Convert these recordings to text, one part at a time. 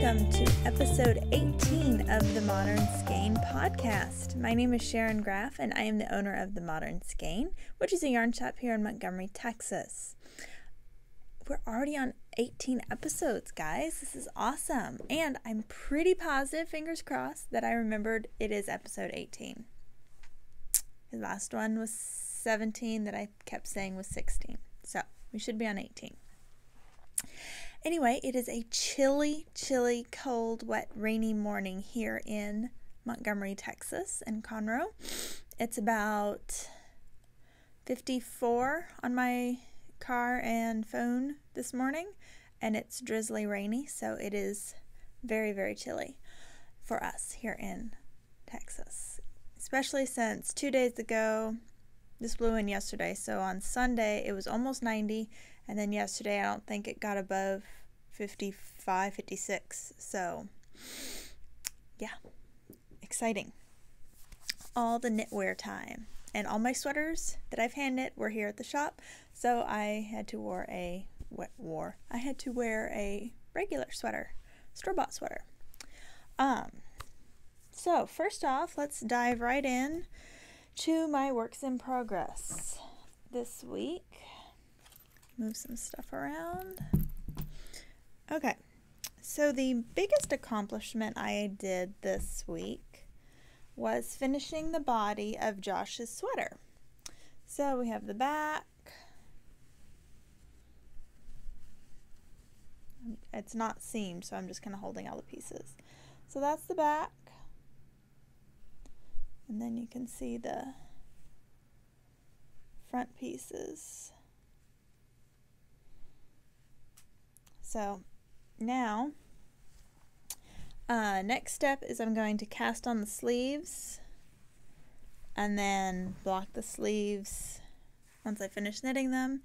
welcome to episode 18 of the Modern Skein podcast. My name is Sharon Graff, and I am the owner of the Modern Skein, which is a yarn shop here in Montgomery, Texas. We're already on 18 episodes, guys. This is awesome. And I'm pretty positive, fingers crossed, that I remembered it is episode 18. The last one was 17 that I kept saying was 16. So we should be on 18. Anyway, it is a chilly, cold, wet, rainy morning here in Montgomery, Texas, in Conroe. It's about 54 on my car and phone this morning, and it's drizzly rainy, so it is very, very chilly for us here in Texas, especially since 2 days ago, this blew in yesterday, so on Sunday it was almost 90, and then yesterday I don't think it got above 55, 56, so yeah, exciting. All the knitwear time, and all my sweaters that I've hand knit were here at the shop, so I had to wear a regular sweater, store-bought sweater. So first off, let's dive right in to my works in progress this week. Move some stuff around. Okay, so the biggest accomplishment I did this week was finishing the body of Josh's sweater. So we have the back. It's not seamed, so I'm just kind of holding all the pieces. So that's the back. And then you can see the front pieces. So now, next step is I'm going to cast on the sleeves and then block the sleeves once I finish knitting them.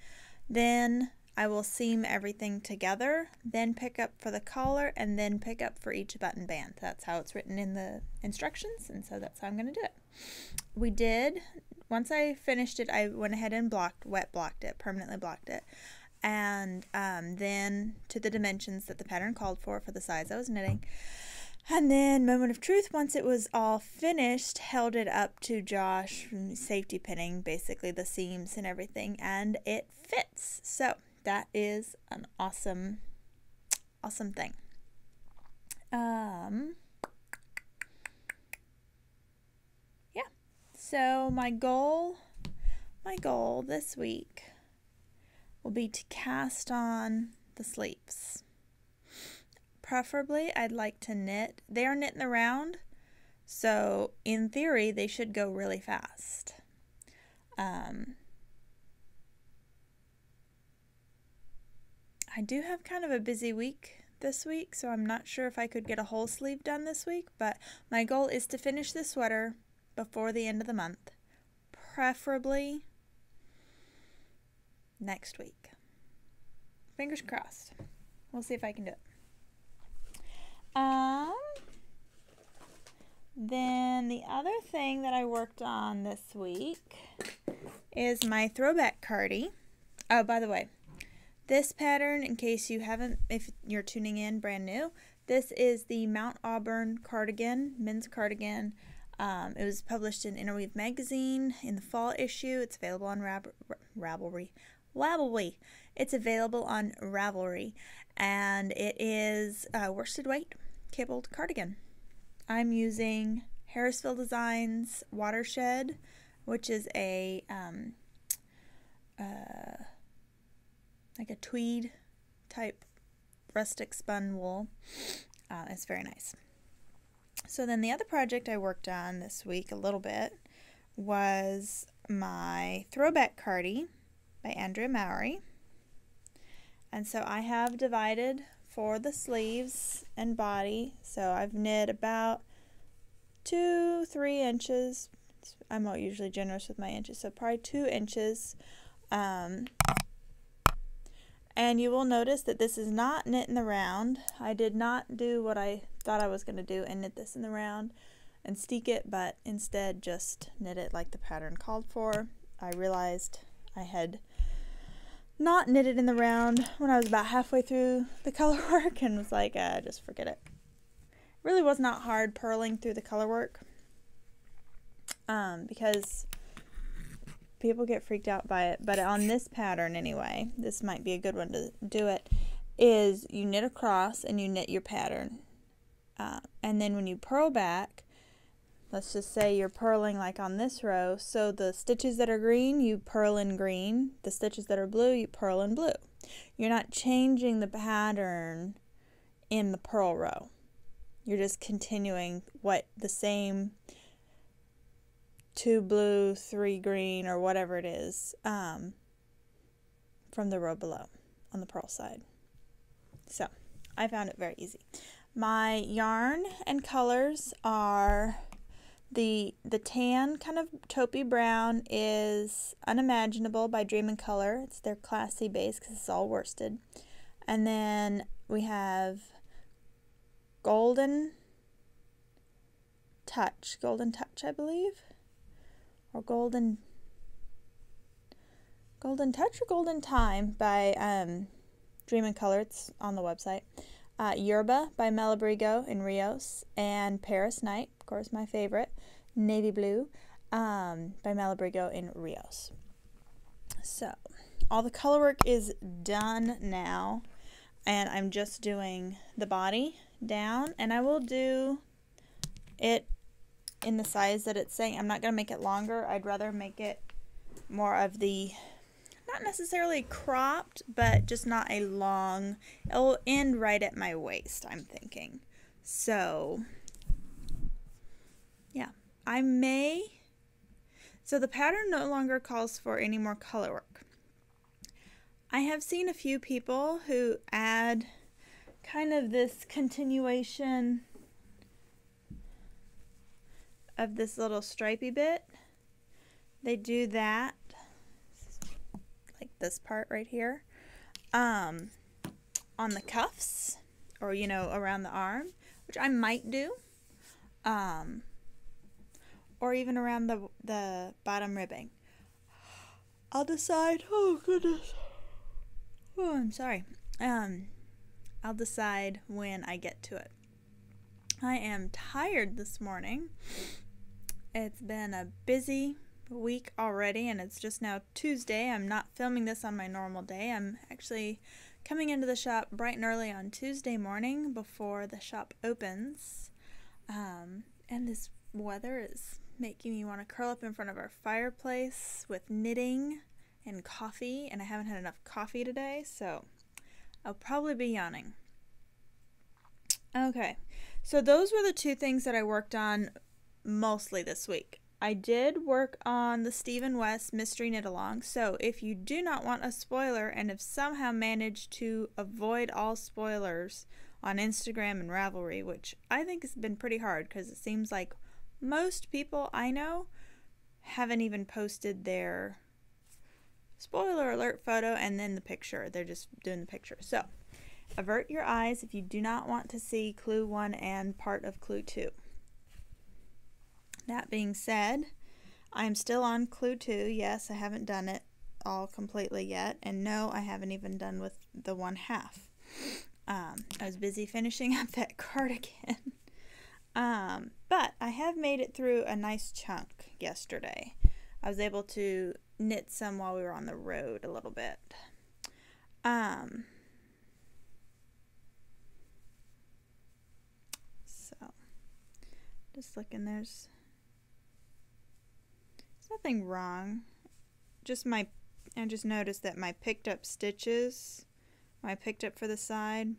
Then I will seam everything together, then pick up for the collar, and then pick up for each button band. That's how it's written in the instructions, and so that's how I'm going to do it. Once I finished it, I went ahead and permanently blocked it. And then to the dimensions that the pattern called for the size I was knitting. And then, moment of truth, once it was all finished, held it up to Josh, safety pinning basically the seams and everything, and it fits. So that is an awesome thing. Yeah. So my goal this week will be to cast on the sleeves. Preferably, I'd like to knit. They are knit in the round, so in theory, they should go really fast. I do have kind of a busy week this week, so I'm not sure if I could get a whole sleeve done this week, but my goal is to finish the sweater before the end of the month, preferably next week. Fingers crossed. We'll see if I can do it. Then the other thing that I worked on this week is my throwback cardi. Oh, by the way, this pattern, in case you haven't, if you're tuning in brand new, this is the Mount Auburn cardigan, men's cardigan. It was published in Interweave magazine in the fall issue. It's available on Ravelry. It's available on Ravelry, and it is a worsted weight cabled cardigan. I'm using Harrisville Designs Watershed, which is a like a tweed type rustic spun wool. It's very nice. So then the other project I worked on this week a little bit was my Throwback Cardi by Andrea Mowry. And so I have divided for the sleeves and body. So I've knit about 2-3 inches. I'm not usually generous with my inches, so probably 2 inches. And you will notice that this is not knit in the round. I did not do what I thought I was going to do and knit this in the round and steek it, but instead just knit it like the pattern called for. I realized I had not knitted in the round when I was about halfway through the color work and was like, just forget it. Really was not hard purling through the color work because people get freaked out by it. But on this pattern anyway, this might be a good one to do it, is you knit across and you knit your pattern. And then when you purl back, let's just say you're purling like on this row, so the stitches that are green, you purl in green. The stitches that are blue, you purl in blue. You're not changing the pattern in the purl row. You're just continuing the same 2 blue, 3 green, or whatever it is from the row below on the purl side. So I found it very easy. My yarn and colors are the tan kind of taupey brown is Unimaginable by Dream & Color. It's their classy base because it's all worsted. And then we have Golden Touch I believe, or Golden Touch or Golden Time by Dream & Color. It's on the website. Yerba by Malabrigo in Rios, and Paris Night, of course my favorite, Navy Blue by Malabrigo in Rios. So all the color work is done now, and I'm just doing the body down, and I will do it in the size that it's saying. I'm not going to make it longer. I'd rather make it more of the, not necessarily cropped, but just not a long, it'll end right at my waist, I'm thinking. So yeah, so the pattern no longer calls for any more color work. I have seen a few people who add kind of this continuation of this little stripy bit. They do that, like this part right here, on the cuffs, or around the arm, which I might do, or even around the bottom ribbing. I'll decide. Oh goodness. Oh, I'm sorry. I'll decide when I get to it. I am tired this morning. It's been a busy week already, and it's just now Tuesday. I'm not filming this on my normal day. I'm actually coming into the shop bright and early on Tuesday morning before the shop opens. And this weather is making me want to curl up in front of our fireplace with knitting and coffee, and I haven't had enough coffee today, so I'll probably be yawning. Okay, so those were the two things that I worked on mostly this week. I did work on the Stephen West Mystery Knit Along, so if you do not want a spoiler and have somehow managed to avoid all spoilers on Instagram and Ravelry, which I think has been pretty hard because it seems like most people I know haven't even posted their spoiler alert photo and then the picture. They're just doing the picture. So avert your eyes if you do not want to see Clue 1 and part of Clue 2. That being said, I'm still on Clue 2. Yes, I haven't done it all completely yet. And no, I haven't even done with the 1/2. I was busy finishing up that cardigan. But I have made it through a nice chunk yesterday. I was able to knit some while we were on the road a little bit. So, just looking, there's nothing wrong. I just noticed that my picked up stitches, when I picked up for the side,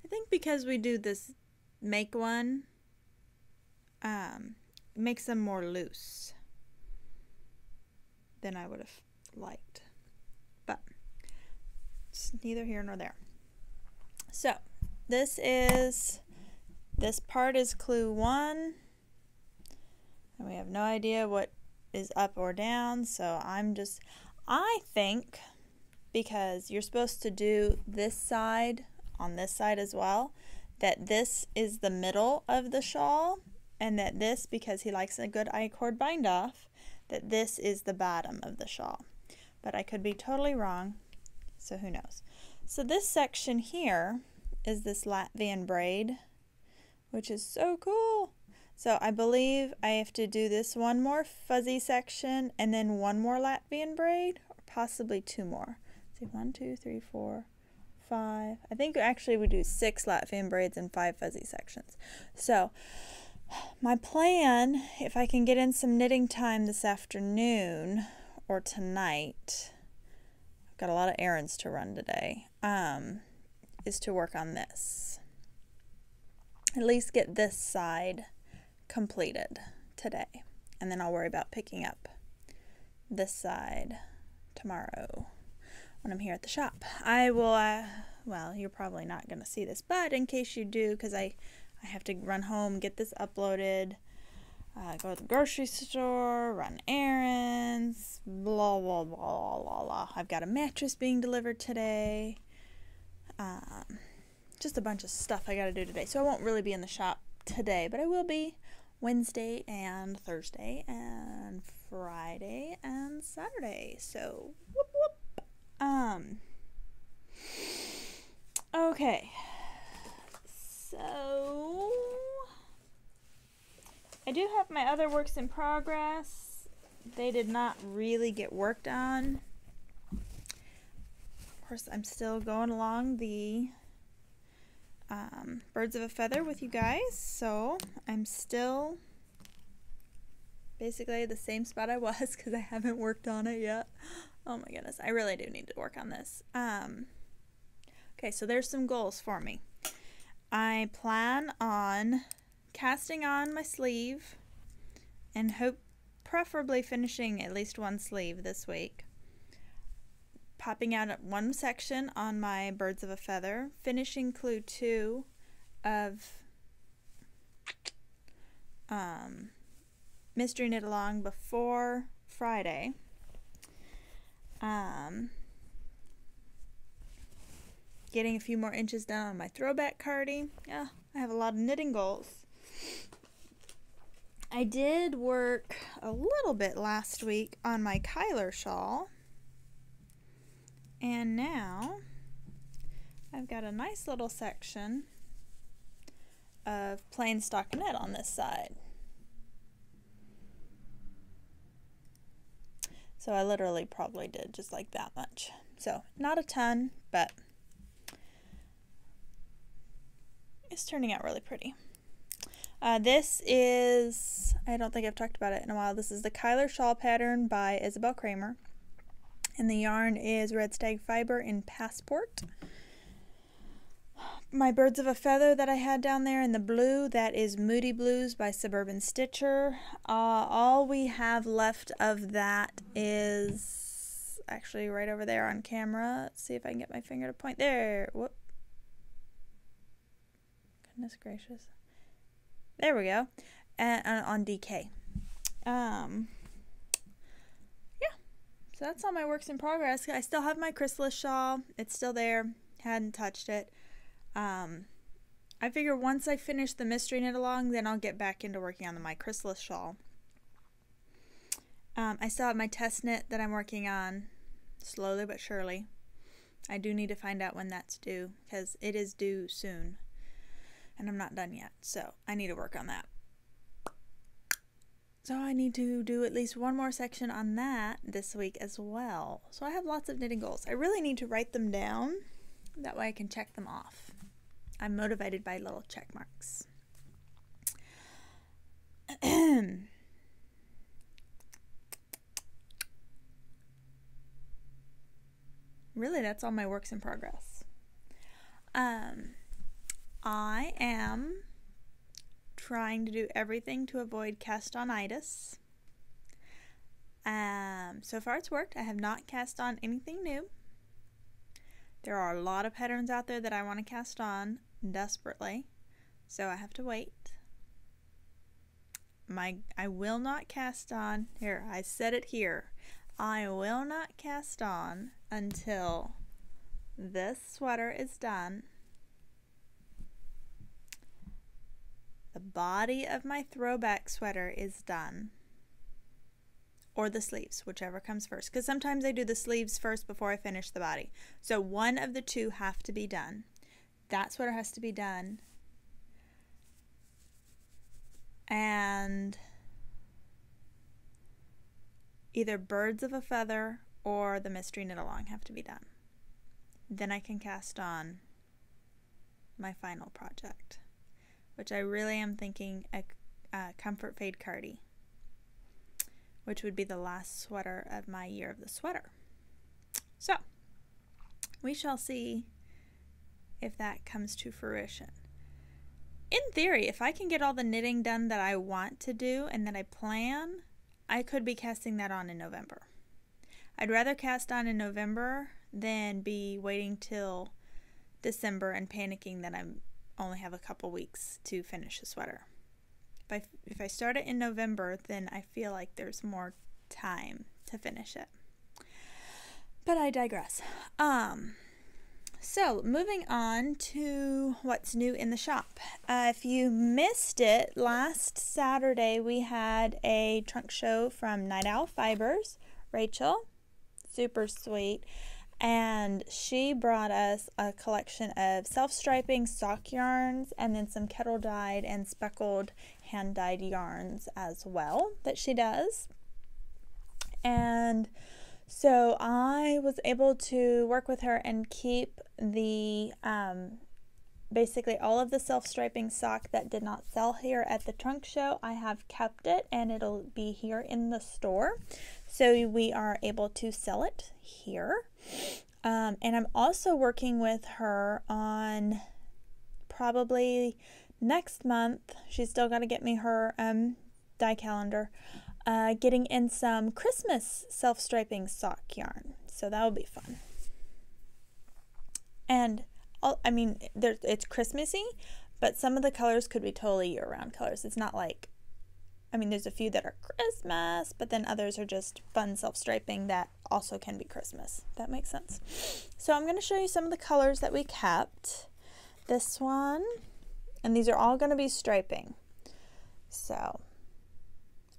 I think because we do this make one, makes them more loose than I would have liked. But it's neither here nor there. So this part is Clue 1. And we have no idea what is up or down, so I think, because you're supposed to do this side on this side as well, that this is the middle of the shawl, and that this, because he likes a good I-cord bind off, that this is the bottom of the shawl, but I could be totally wrong, so who knows. So this section here is this Latvian braid, which is so cool. So I believe I have to do this one more fuzzy section and then one more Latvian braid, or possibly two more. Let's see, 1, 2, 3, 4, 5. I think actually we do 6 Latvian braids and 5 fuzzy sections. So my plan, if I can get in some knitting time this afternoon or tonight, I've got a lot of errands to run today, is to work on this. At least get this side completed today, and then I'll worry about picking up this side tomorrow when I'm here at the shop. I will, well, you're probably not going to see this, but in case you do, because I have to run home, get this uploaded, go to the grocery store, run errands, blah, blah, blah, blah, blah. I've got a mattress being delivered today. Just a bunch of stuff I got to do today. So I won't really be in the shop today, but I will be Wednesday and Thursday and Friday and Saturday. So, whoop, whoop. Okay. So, I do have my other works in progress. They did not really get worked on. Of course, I'm still going along the Birds of a Feather with you guys, so I'm still basically the same spot I was because I haven't worked on it yet. Oh my goodness, I really do need to work on this. Okay, so there's some goals for me. I plan on casting on my sleeve and preferably finishing at least one sleeve this week. Popping out at one section on my Birds of a Feather, finishing clue 2 of Mystery Knit Along before Friday. Getting a few more inches down on my Throwback Cardi. Yeah, I have a lot of knitting goals. I did work a little bit last week on my Cuyler Shawl. And now I've got a nice little section of plain stockinette on this side. So I literally probably did just like that much. So not a ton, but it's turning out really pretty. This is, I don't think I've talked about it in a while, this is the Cuyler Shawl pattern by Isabel Kramer. And the yarn is Red Stag Fiber in Passport. My Birds of a Feather that I had down there in the blue, that is Moody Blues by Suburban Stitcher. All we have left of that is actually right over there on camera. Let's see if I can get my finger to point there. Whoop. Goodness gracious. There we go. And on DK. So that's all my works in progress. I still have my chrysalis shawl. It's still there. Hadn't touched it. I figure once I finish the Mystery Knit Along, then I'll get back into working on my chrysalis shawl. I still have my test knit that I'm working on slowly but surely. I do need to find out when that's due because it is due soon. And I'm not done yet. So I need to work on that. So I need to do at least one more section on that this week as well. So I have lots of knitting goals. I really need to write them down. That way I can check them off. I'm motivated by little check marks. Really, that's all my works in progress. I am trying to do everything to avoid cast-on-itis. So far it's worked. I have not cast on anything new. There are a lot of patterns out there that I want to cast on desperately, so I have to wait. I will not cast on, here, I said it here, I will not cast on until this sweater is done. The body of my throwback sweater is done. or the sleeves, whichever comes first, because sometimes I do the sleeves first before I finish the body. So one of the two have to be done. That sweater has to be done, and either Birds of a Feather or the Mystery Knit Along have to be done. Then I can cast on my final project, which I really am thinking a Comfort Fade Cardi, which would be the last sweater of my Year of the Sweater. So we shall see if that comes to fruition. In theory, if I can get all the knitting done that I want to do and that I plan, I could be casting that on in November. I'd rather cast on in November than be waiting till December and panicking that I only have a couple weeks to finish a sweater. If I start it in November, then I feel like there's more time to finish it. But I digress. So moving on to what's new in the shop. If you missed it, last Saturday we had a trunk show from Night Owl Fibers. Rachel, super sweet, and she brought us a collection of self-striping sock yarns and then some kettle dyed and speckled hand-dyed yarns as well that she does. And so I was able to work with her and keep the basically all of the self-striping sock that did not sell here at the trunk show. I have kept it and it'll be here in the store, so we are able to sell it here. And I'm also working with her on probably next month. She's still got to get me her die calendar. Getting in some Christmas self-striping sock yarn, so that will be fun. And I mean, it's Christmassy, but some of the colors could be totally year-round colors. It's not like, I mean, there's a few that are Christmas, but then others are just fun self-striping that also can be Christmas. If that makes sense. So I'm going to show you some of the colors that we kept. This one, and these are all going to be striping. So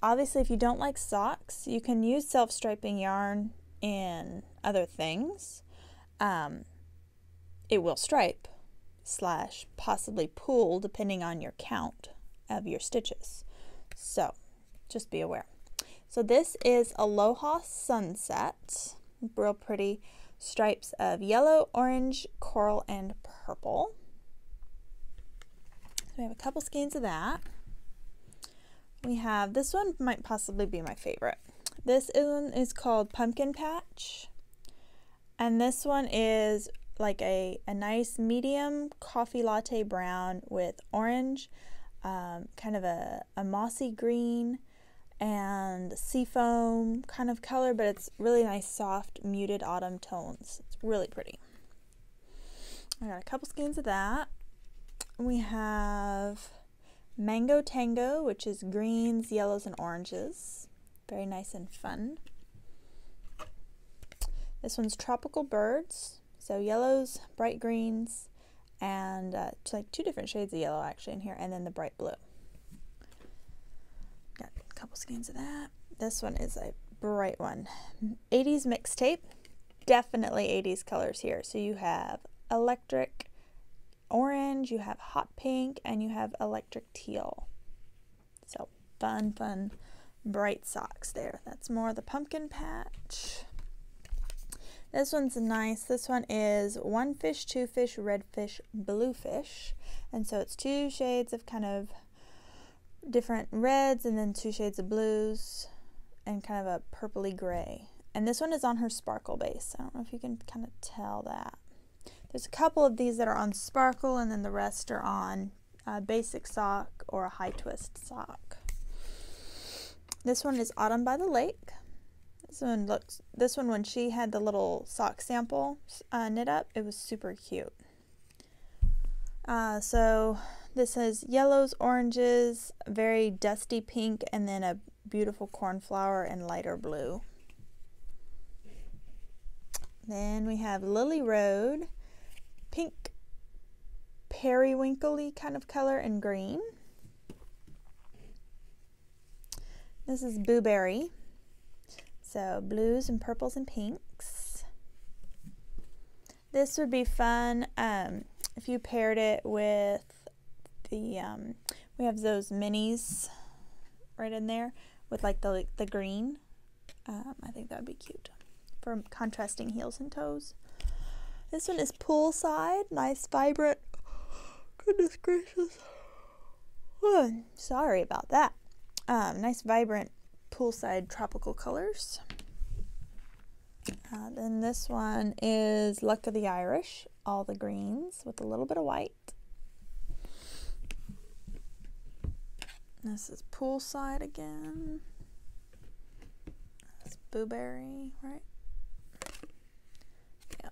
obviously, if you don't like socks, you can use self-striping yarn in other things. It will stripe / possibly pull depending on your count of your stitches. So just be aware. So this is Aloha Sunset. Real pretty stripes of yellow, orange, coral, and purple. So we have a couple skeins of that. We have, this one might possibly be my favorite. This one is called Pumpkin Patch. And this one is like a nice medium coffee latte brown with orange, kind of a mossy green and seafoam kind of color, but it's really nice, soft, muted autumn tones. It's really pretty. I got a couple skeins of that. We have Mango Tango, which is greens, yellows, and oranges. Very nice and fun. This one's Tropical Birds. So yellows, bright greens, and like 2 different shades of yellow actually in here, and then the bright blue. Got a couple skeins of that. This one is a bright one. 80s mixtape. Definitely 80s colors here. So you have electric orange, you have hot pink, and you have electric teal. So fun, bright socks there. That's more the Pumpkin Patch. This one's nice. This one is One Fish, Two Fish, Red Fish, Blue Fish. And so it's 2 shades of kind of different reds and then 2 shades of blues and kind of a purpley gray. And this one is on her sparkle base. I don't know if you can kind of tell that. There's a couple of these that are on sparkle, and then the rest are on a basic sock or a high twist sock. This one is Autumn by the Lake. This one when she had the little sock sample knit up, it was super cute. So this has yellows, oranges, very dusty pink, and then a beautiful cornflower and lighter blue. Then we have Lily Road, pink periwinkle-y kind of color, and green. This is Blueberry. So blues and purples and pinks. This would be fun if you paired it with the, we have those minis right in there with like the green. I think that would be cute for contrasting heels and toes. This one is poolside, nice vibrant, goodness gracious. Oh, sorry about that. Nice vibrant poolside tropical colors. Then this one is Luck of the Irish, all the greens with a little bit of white. This is poolside again. That's blueberry, right? Yeah.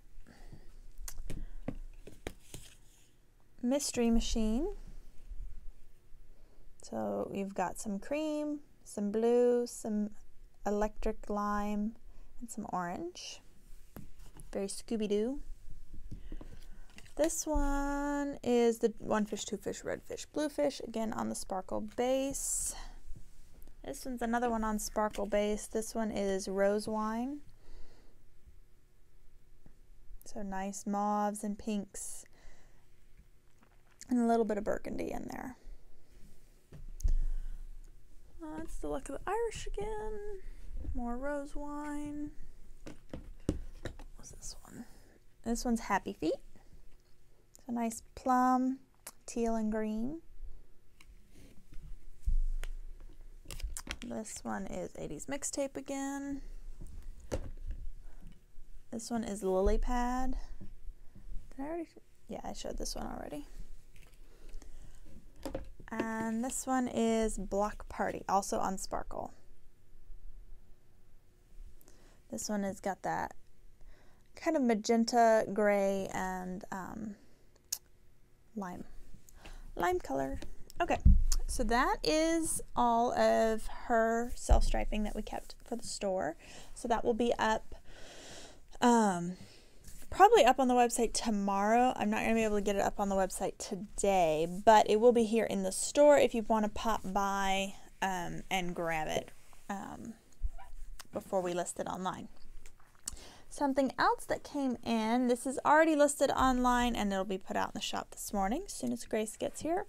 Mystery Machine. So you've got some cream, some blue, some electric lime, and some orange. Very Scooby-Doo. This one is the one fish, two fish, red fish, blue fish, again on the sparkle base. This one's another one on sparkle base. This one is rose wine. So nice mauves and pinks and a little bit of burgundy in there. That's the Luck of the Irish again. More rose wine. What's this one? This one's Happy Feet. So nice plum, teal and green. This one is 80s Mixtape again. This one is Lily Pad. Did I already? Yeah, I showed this one already. And this one is Block Party, also on Sparkle. This one has got that kind of magenta, gray, and lime color. Okay, so that is all of her self-striping that we kept for the store. So that will be up, probably up on the website tomorrow. I'm not going to be able to get it up on the website today, but it will be here in the store if you want to pop by and grab it before we list it online. Something else that came in, this is already listed online and it'll be put out in the shop this morning as soon as Grace gets here.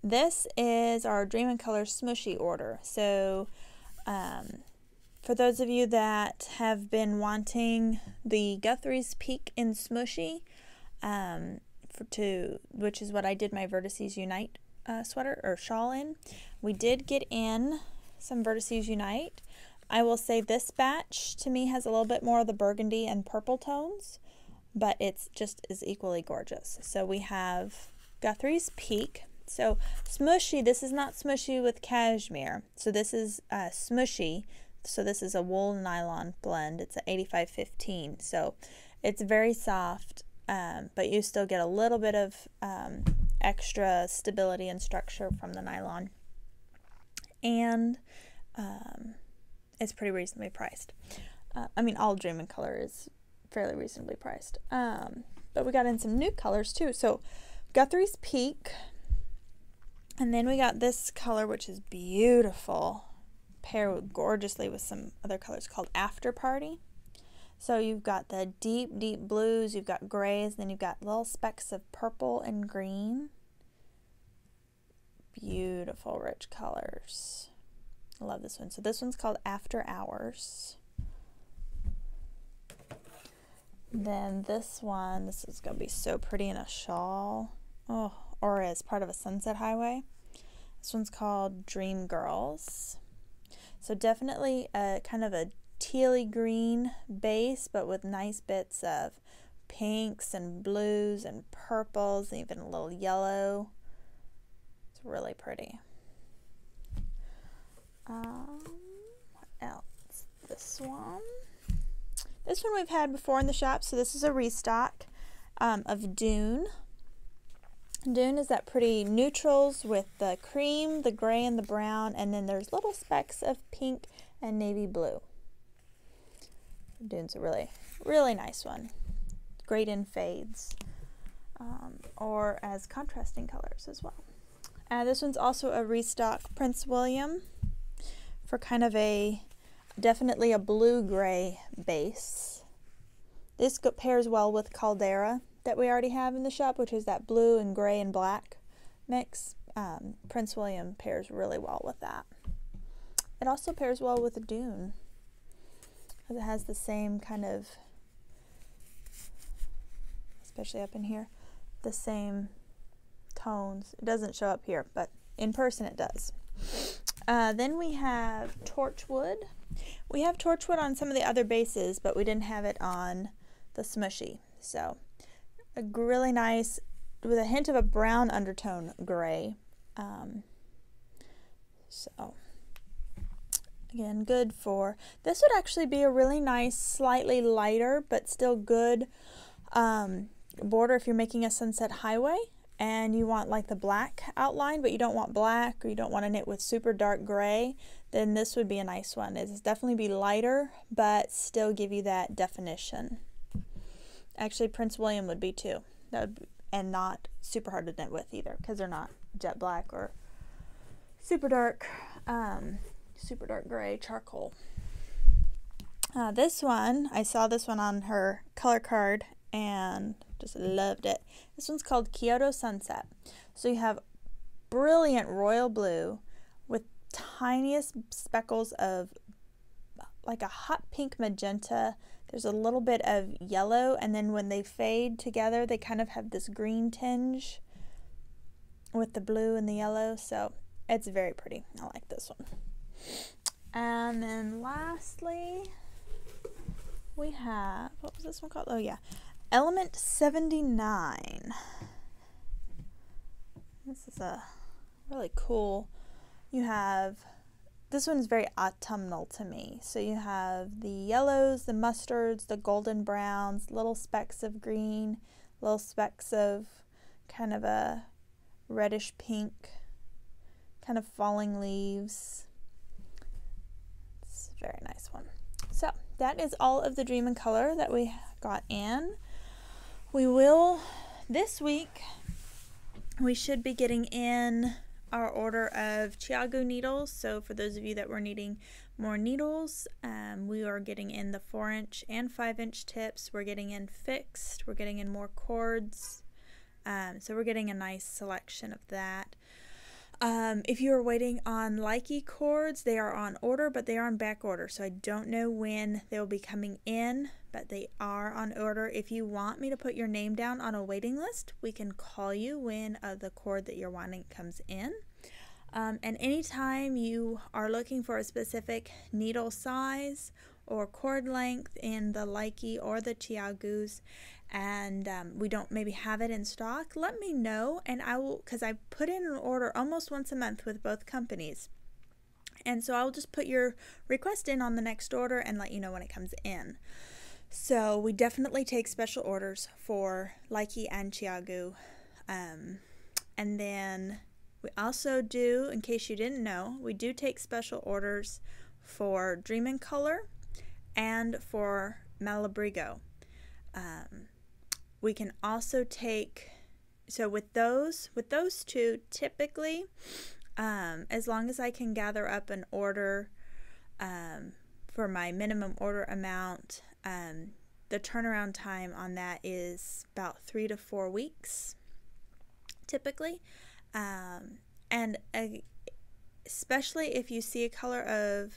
This is our Dream in Color Smooshy order. So for those of you that have been wanting the Guthrie's Peak in Smooshy, which is what I did my Vertices Unite sweater or shawl in, we did get in some Vertices Unite. I will say this batch to me has a little bit more of the burgundy and purple tones, but it's just as equally gorgeous. So we have Guthrie's Peak. So smooshy, this is not smooshy with cashmere. So this is smooshy. So this is a wool nylon blend. It's an 85-15. So it's very soft, but you still get a little bit of extra stability and structure from the nylon. And it's pretty reasonably priced. I mean, all Dream in Color is fairly reasonably priced. But we got in some new colors too. So Guthrie's Peak. And then we got this color, which is beautiful. Paired gorgeously with some other colors called After Party. So you've got the deep, deep blues. You've got grays. Then you've got little specks of purple and green. Beautiful, rich colors. I love this one. So this one's called After Hours. Then this one, this is going to be so pretty in a shawl. Oh, or as part of a sunset highway. This one's called Dream Girls. So definitely a kind of a tealy green base, but with nice bits of pinks and blues and purples and even a little yellow. It's really pretty. What else? This one. This one we've had before in the shop, so this is a restock of Dune. Dune is that pretty neutrals with the cream, the gray, and the brown, and then there's little specks of pink and navy blue. Dune's a really, really nice one. Great in fades or as contrasting colors as well. This one's also a restock Prince William for kind of a Definitely a blue-gray base. This pairs well with Caldera that we already have in the shop, which is that blue and gray and black mix. Prince William pairs really well with that. It also pairs well with a Dune, because it has the same kind of, especially up in here, the same tones. It doesn't show up here, but in person it does. Then we have Torchwood. We have Torchwood on some of the other bases, but we didn't have it on the Smushy. So a really nice, with a hint of a brown undertone gray. So again, good for, this would actually be a really nice, slightly lighter, but still good border if you're making a Sunset Highway and you want like the black outline, but you don't want black, or you don't want to knit with super dark gray, then this would be a nice one. It's definitely be lighter, but still give you that definition. Actually, Prince William would be too. That would be, and not super hard to knit with either, because they're not jet black or super dark gray charcoal. This one, I saw this one on her color card and just loved it. This one's called Kyoto Sunset. So you have brilliant royal blue with tiniest speckles of like a hot pink magenta. There's a little bit of yellow, and then when they fade together, they kind of have this green tinge with the blue and the yellow. So it's very pretty. I like this one. And then lastly, we have, what was this one called? Oh yeah, Element 79. This is a really cool, you have, this one's very autumnal to me. So you have the yellows, the mustards, the golden browns, little specks of green, little specks of kind of a reddish pink, kind of falling leaves. It's a very nice one. So that is all of the Dream in Color that we got in. We will, this week, we should be getting in our order of Chiagu needles. So for those of you that were needing more needles, we are getting in the 4-inch and 5-inch tips. We're getting in fixed. We're getting in more cords. So we're getting a nice selection of that. If you are waiting on Likey cords, they are on order, but they are on back order. So I don't know when they will be coming in, but they are on order. If you want me to put your name down on a waiting list, we can call you when the cord that you're wanting comes in. And anytime you are looking for a specific needle size or cord length in the Likey or the Chiagus, and we don't maybe have it in stock, let me know, and I will, because I put in an order almost once a month with both companies, and so I'll just put your request in on the next order and let you know when it comes in. So we definitely take special orders for Likey and Chiagu, and then we also do, in case you didn't know, we do take special orders for Dream in Color and for Malabrigo. We can also take, so with those two, typically, as long as I can gather up an order for my minimum order amount, the turnaround time on that is about 3 to 4 weeks, typically. And especially if you see a color of,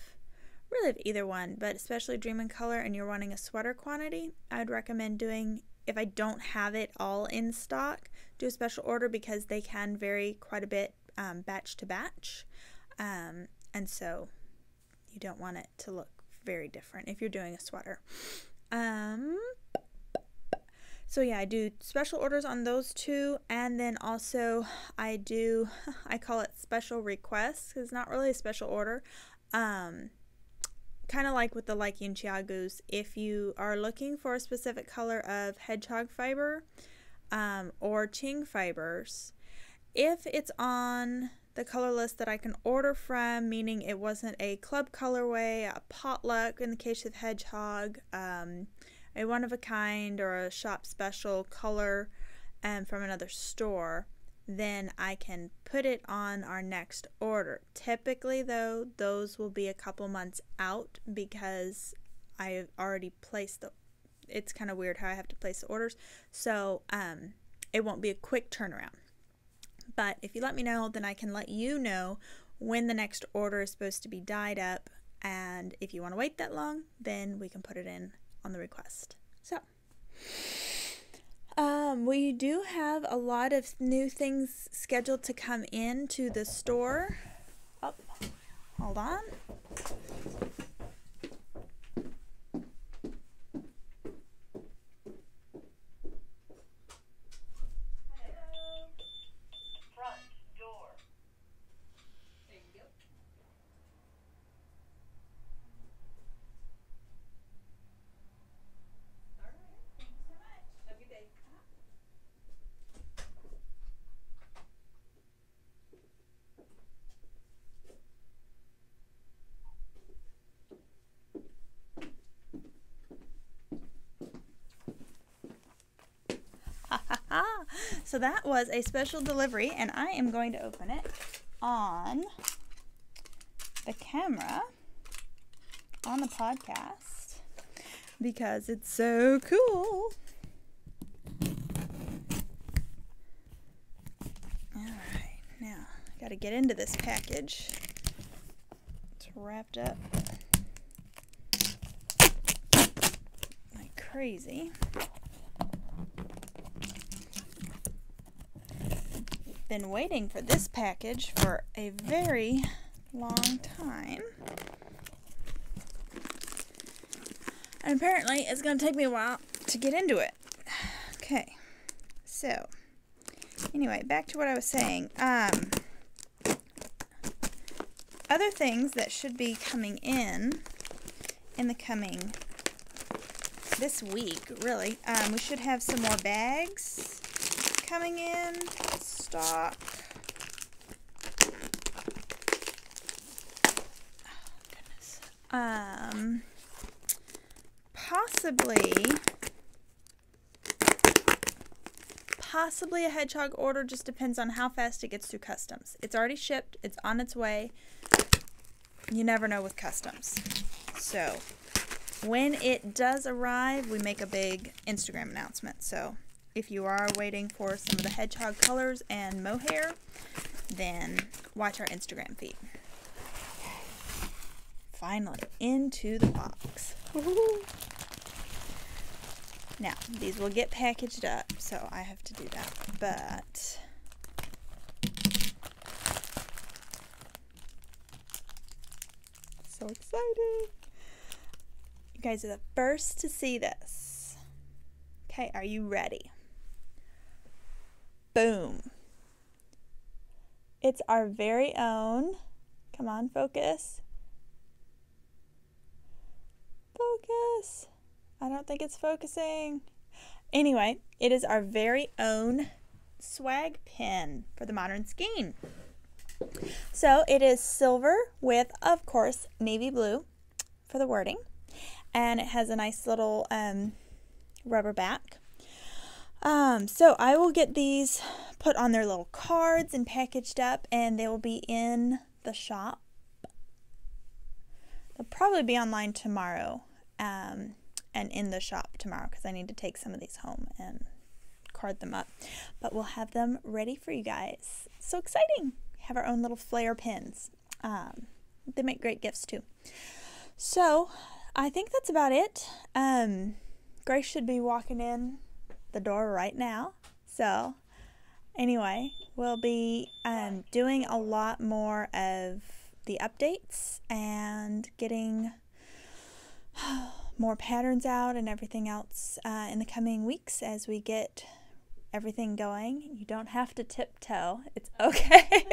really of either one, but especially Dream in Color, and you're wanting a sweater quantity, I'd recommend doing, if I don't have it all in stock, do a special order, because they can vary quite a bit batch to batch, and so you don't want it to look very different if you're doing a sweater. So yeah, I do special orders on those two, and then also I call it special requests, because it's not really a special order. Kind of like with the Likey and Chiagus, if you are looking for a specific color of hedgehog fiber or Ching fibers, if it's on the color list that I can order from, meaning it wasn't a club colorway, a potluck in the case of hedgehog, a one of a kind or a shop special color from another store, then I can put it on our next order. Typically, though, those will be a couple months out because I've already placed it's kind of weird how I have to place the orders, so it won't be a quick turnaround. But if you let me know, then I can let you know when the next order is supposed to be dyed up, and if you want to wait that long, then we can put it in on the request. So we do have a lot of new things scheduled to come in to the store. Oh, hold on. So that was a special delivery, and I am going to open it on the camera on the podcast because it's so cool. Alright, now I gotta get into this package. It's wrapped up like crazy. Been waiting for this package for a very long time, and apparently it's going to take me a while to get into it. Okay, so anyway, back to what I was saying. Other things that should be coming in the coming this week, really. We should have some more bags coming in stock. Oh, goodness. Possibly a hedgehog order, just depends on how fast it gets through customs. It's already shipped, it's on its way. You never know with customs. So when it does arrive, we make a big Instagram announcement. So if you are waiting for some of the hedgehog colors and mohair, then watch our Instagram feed. Finally, into the box. Now, these will get packaged up, so I have to do that, but so excited. You guys are the first to see this. Okay, are you ready? Boom. It's our very own, come on, focus. Focus. I don't think it's focusing. Anyway, it is our very own swag pin for the Modern Skein. So it is silver with, of course, navy blue for the wording. And it has a nice little rubber back. So I will get these put on their little cards and packaged up, and they will be in the shop. They'll probably be online tomorrow, and in the shop tomorrow, because I need to take some of these home and card them up. But we'll have them ready for you guys. So exciting! Have our own little flare pins. They make great gifts too. So I think that's about it. Grace should be walking in the door right now. So anyway, we'll be doing a lot more of the updates and getting more patterns out and everything else in the coming weeks as we get everything going. You don't have to tiptoe. It's okay.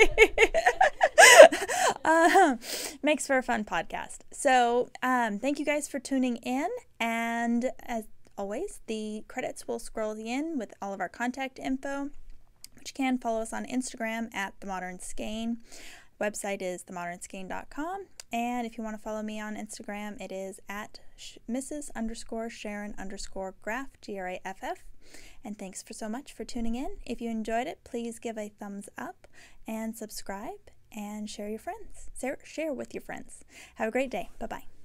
Makes for a fun podcast. So thank you guys for tuning in, and as always, the credits will scroll in with all of our contact info, which you can follow us on Instagram at The Modern Skein. Website is themodernskein.com, and if you want to follow me on Instagram, it is at Mrs._Sharon_Graff, Graff. And thanks so much for tuning in. If you enjoyed it, please give a thumbs up and subscribe and share with your friends. Have a great day. Bye-bye.